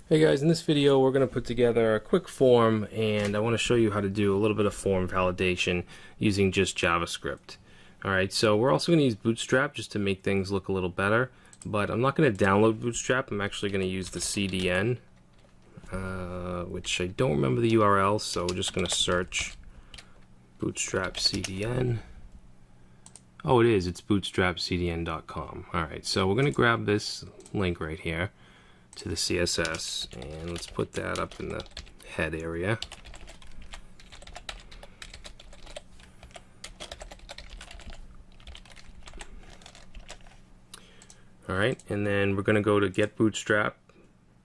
Hey guys, in this video we're going to put together a quick form, and I want to show you how to do a little bit of form validation using just JavaScript. Alright, so we're also going to use Bootstrap just to make things look a little better, but I'm not going to download Bootstrap. I'm actually going to use the CDN, which I don't remember the URL, so we're just going to search Bootstrap CDN. Oh, it's bootstrapcdn.com. Alright, so we're going to grab this link right here to the CSS, and let's put that up in the head area. Alright, and then we're going to go to Get Bootstrap.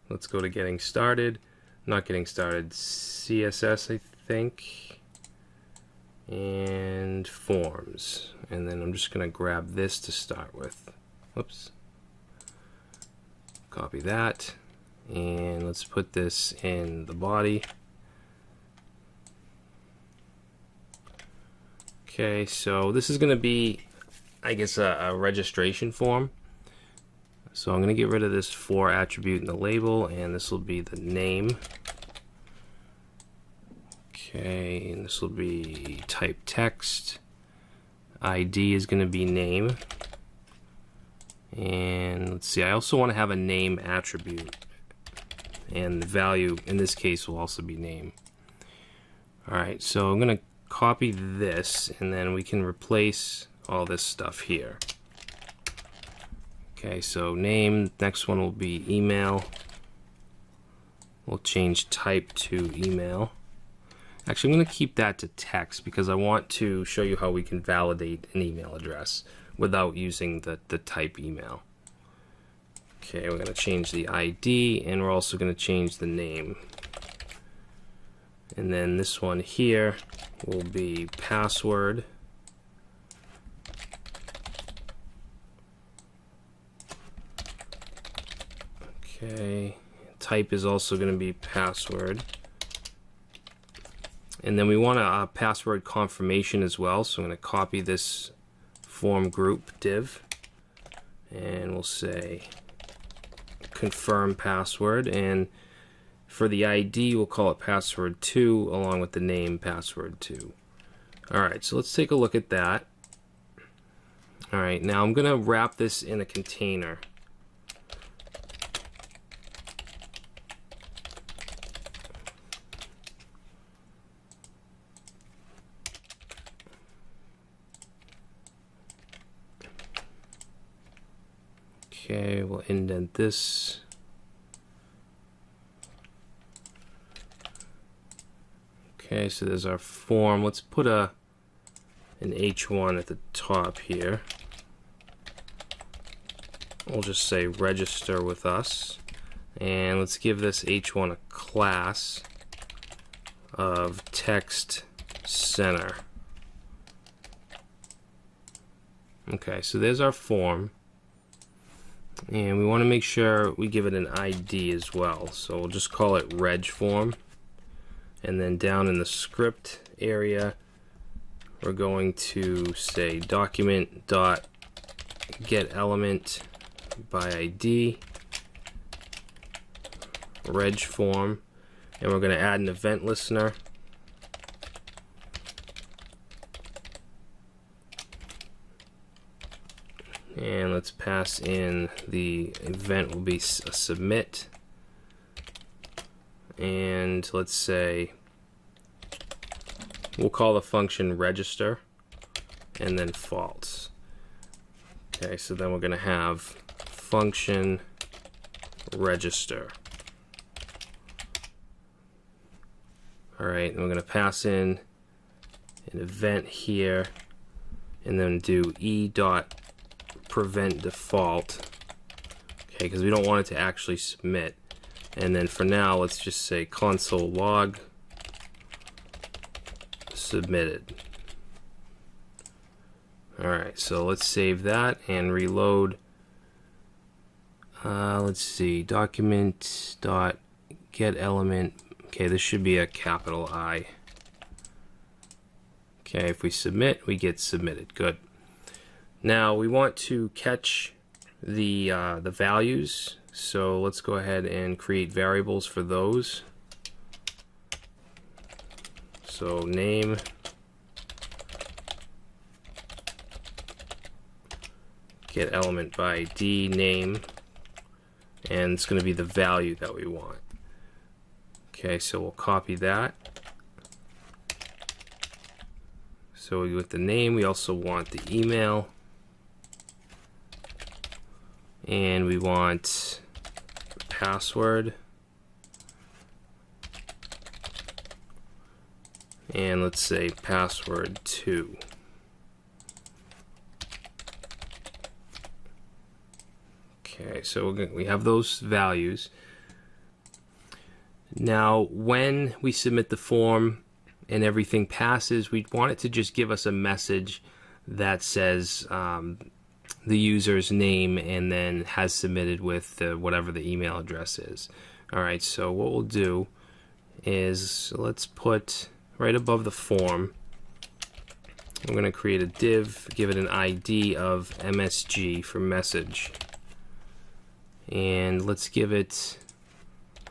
Let's go to Getting Started. Not Getting Started, CSS, I think. And Forms. And then I'm just going to grab this to start with. Whoops. Copy that, and let's put this in the body. Okay, so this is going to be, I guess, a registration form. So I'm going to get rid of this for attribute in the label, and this will be the name. Okay, and this will be type text. ID is going to be name. And let's see, I also want to have a name attribute, and the value in this case will also be name. Alright, so I'm going to copy this, and then we can replace all this stuff here. Okay, so name, next one will be email. We'll change type to email. Actually, I'm going to keep that to text because I want to show you how we can validate an email address without using the type email. Okay, we're going to change the ID, and we're also going to change the name. And then this one here will be password. Okay, type is also going to be password. And then we want a password confirmation as well, so I'm going to copy this form group div, and we'll say confirm password, and for the ID we'll call it password 2 along with the name password 2. Alright, so let's take a look at that. Alright, now I'm gonna wrap this in a container. Okay, we'll indent this. Okay, so there's our form. Let's put an H1 at the top here. We'll just say register with us. And let's give this H1 a class of text center. Okay, so there's our form. And we want to make sure we give it an ID as well, so we'll just call it reg form. And then down in the script area we're going to say document dot get element by ID reg form, and we're going to add an event listener. And let's pass in the event will be a submit, and let's say we'll call the function register and then false. Okay, so then we're going to have function register. Alright, and we're going to pass in an event here, and then do prevent default, okay, because we don't want it to actually submit. And then for now let's just say console log submitted. Alright, so let's save that and reload. Let's see, document dot get element. Okay, this should be a capital I. Okay, if we submit, we get submitted. Good. Now we want to catch the values So let's go ahead and create variables for those. So name, get element by ID name, and it's going to be the value that we want. Okay, so we'll copy that. So with the name, we also want the email, and we want the password, and let's say password 2. Okay, so we have those values. Now, when we submit the form and everything passes, we want it to just give us a message that says the user's name and then has submitted with whatever the email address is. Alright, so what we'll do is, let's put right above the form, I'm going to create a div, give it an ID of MSG for message, and let's give it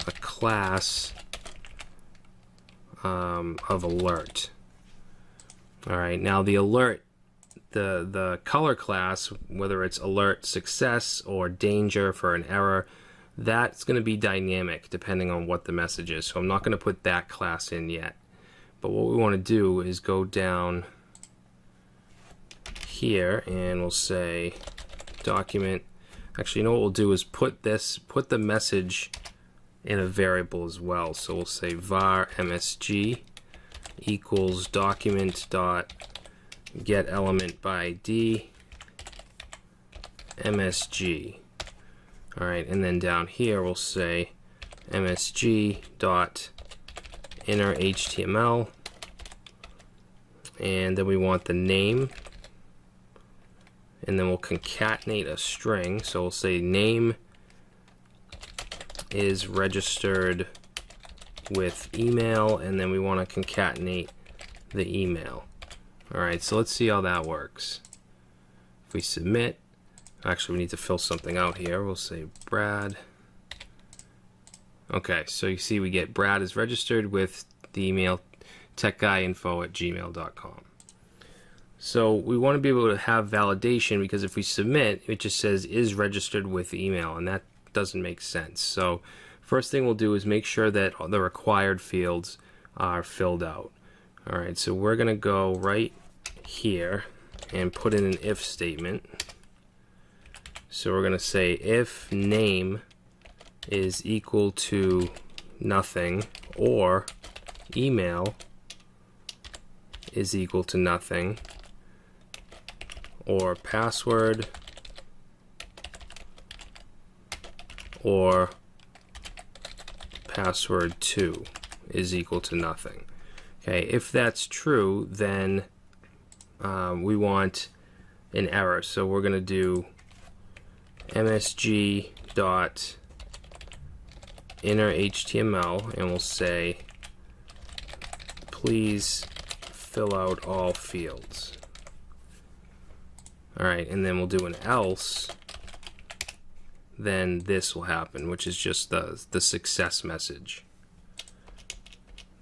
a class of alert. Alright, now the alert, the color class, whether it's alert success or danger for an error, that's going to be dynamic depending on what the message is. So I'm not going to put that class in yet. But what we want to do is go down here and we'll say document. Actually, you know what we'll do is put the message in a variable as well. So we'll say var msg equals document dot get element by ID msg. Alright, and then down here we'll say msg dot inner HTML, and then we want the name, and then we'll concatenate a string. So we'll say name is registered with email, and then we want to concatenate the email. Alright, so let's see how that works. If we submit, actually we need to fill something out here. We'll say Brad. Okay, so you see we get Brad is registered with the email techguyinfo@gmail.com. So we want to be able to have validation, because if we submit, it just says is registered with email, and that doesn't make sense. So first thing we'll do is make sure that the required fields are filled out. Alright, so we're going to go right here and put in an if statement. So we're going to say if name is equal to nothing, or email is equal to nothing, or password or password 2 is equal to nothing. Okay, if that's true, then we want an error. So we're going to do msg dot inner HTML, and we'll say please fill out all fields. Alright, and then we'll do an else, then this will happen, which is just the success message.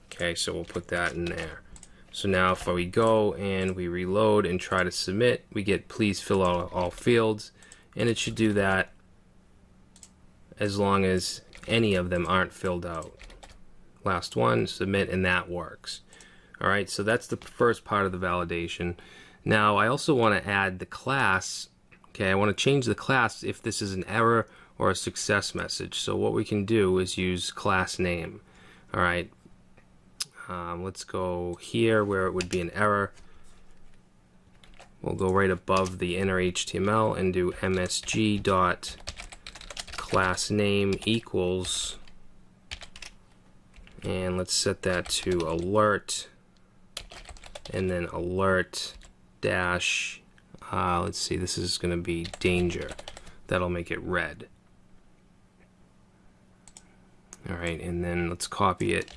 Okay, so we'll put that in there. So now if we go and we reload and try to submit, we get please fill out all fields, and it should do that as long as any of them aren't filled out. Last one, submit, and that works. Alright, so that's the first part of the validation. Now I also want to add the class. Okay, I want to change the class if this is an error or a success message. So what we can do is use class name. Alright, let's go here where it would be an error. We'll go right above the inner HTML and do msg dot class name equals, and let's set that to alert, and then alert dash, let's see, this is going to be danger. That'll make it red. Alright, and then let's copy it,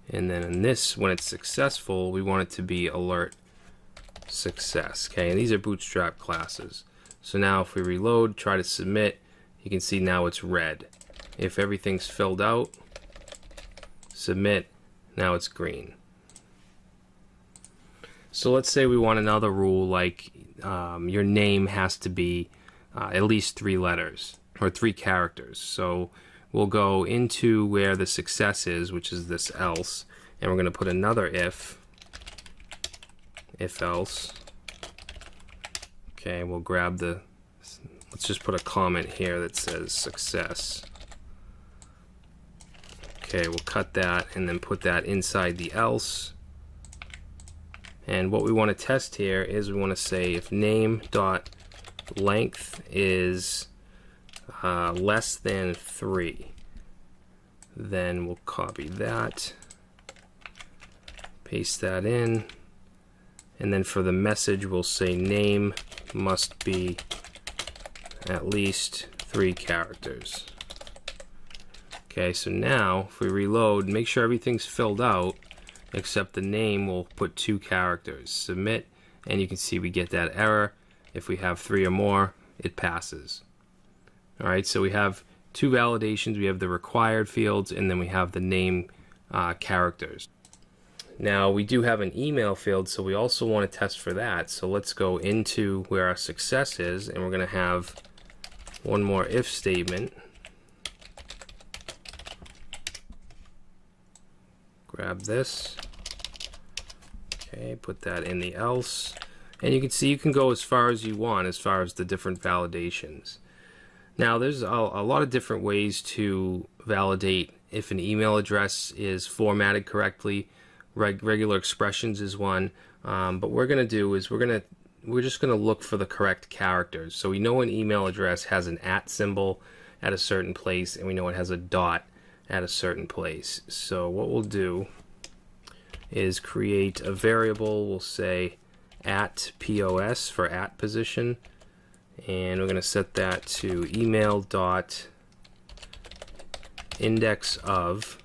and then in this, when it's successful, we want it to be alert success. Okay, and these are bootstrap classes. So now if we reload, try to submit, you can see now it's red. If everything's filled out, submit, now it's green. So let's say we want another rule like your name has to be at least 3 letters or 3 characters. So we'll go into where the success is, which is this else, and we're going to put another if else. Okay, we'll grab let's just put a comment here that says success. Okay, we'll cut that and then put that inside the else. And what we want to test here is we want to say if name.length is less than 3, then we'll copy that, paste that in, and then for the message we'll say name must be at least 3 characters. Okay, so now if we reload, make sure everything's filled out except the name, will put 2 characters. Submit, and you can see we get that error. If we have 3 or more, it passes. Alright, so we have 2 validations. We have the required fields, and then we have the name characters. Now we do have an email field, so we also want to test for that. So let's go into where our success is, and we're going to have one more if statement. Grab this. Okay, put that in the else. And you can see you can go as far as you want as far as the different validations. Now there's a lot of different ways to validate if an email address is formatted correctly. Regular expressions is one, but what we're going to do is we're just going to look for the correct characters. So we know an email address has an @ symbol at a certain place, and we know it has a dot at a certain place. So what we'll do is create a variable. We'll say @POS for @position, and we're going to set that to email dot index of,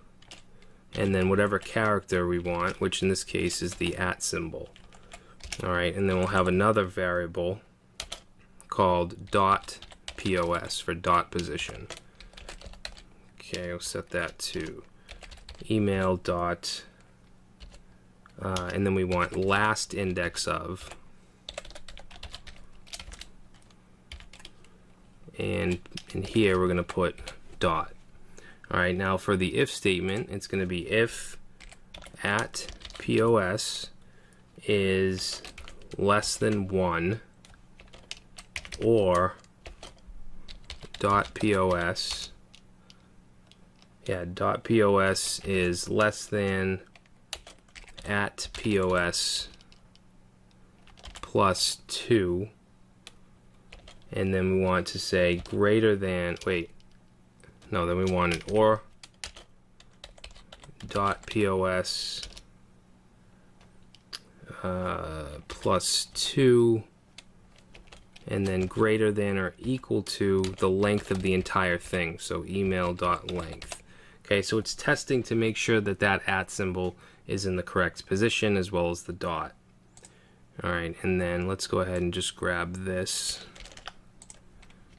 and then whatever character we want, which in this case is the @ symbol. Alright, and then we'll have another variable called dot POS for dot position. Okay, we'll set that to email dot, and then we want last index of, and in here we're going to put dot. Alright, now for the if statement, it's going to be if @POS is less than 1, or dot POS, dot POS is less than @POS plus 2, and then we want to say greater than, then we want an or dot POS plus 2, and then greater than or equal to the length of the entire thing, so email dot length. Okay, so it's testing to make sure that that @ symbol is in the correct position as well as the dot. Alright, and then let's go ahead and just grab this.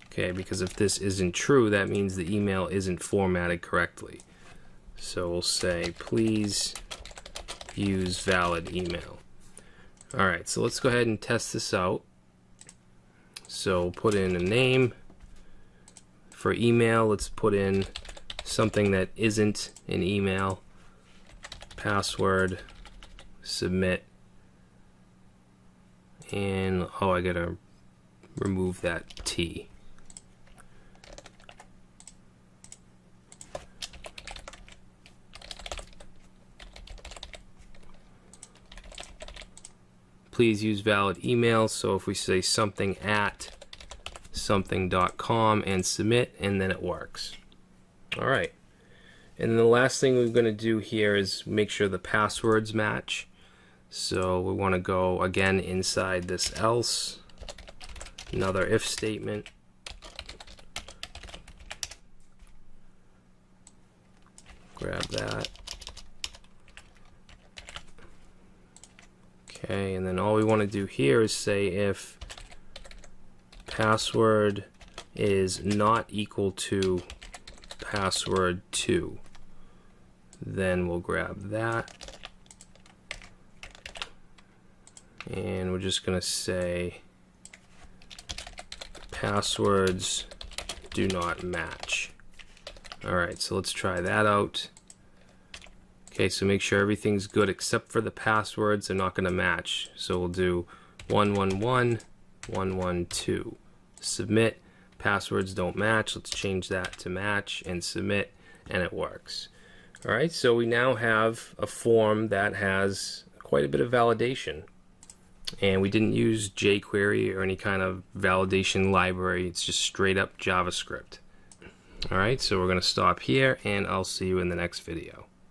Okay, because if this isn't true, that means the email isn't formatted correctly. So we'll say, please use valid email. Alright, so let's go ahead and test this out. So we'll put in a name. For email, let's put in something that isn't an email. Password, submit, and I gotta remove that T. Please use valid email. So if we say something at something.com and submit, and then it works. Alright, and then the last thing we're going to do here is make sure the passwords match. So we want to go again inside this else, another if statement, grab that. Okay, and then all we want to do here is say if password is not equal to password 2. Then we'll grab that. And we're just going to say passwords do not match. Alright, so let's try that out. Okay, so make sure everything's good except for the passwords. They're not going to match. So we'll do 111, 112. Submit. Passwords don't match. Let's change that to match and submit, and it works. Alright, so we now have a form that has quite a bit of validation. And we didn't use jQuery or any kind of validation library. It's just straight up JavaScript. Alright, so we're going to stop here, and I'll see you in the next video.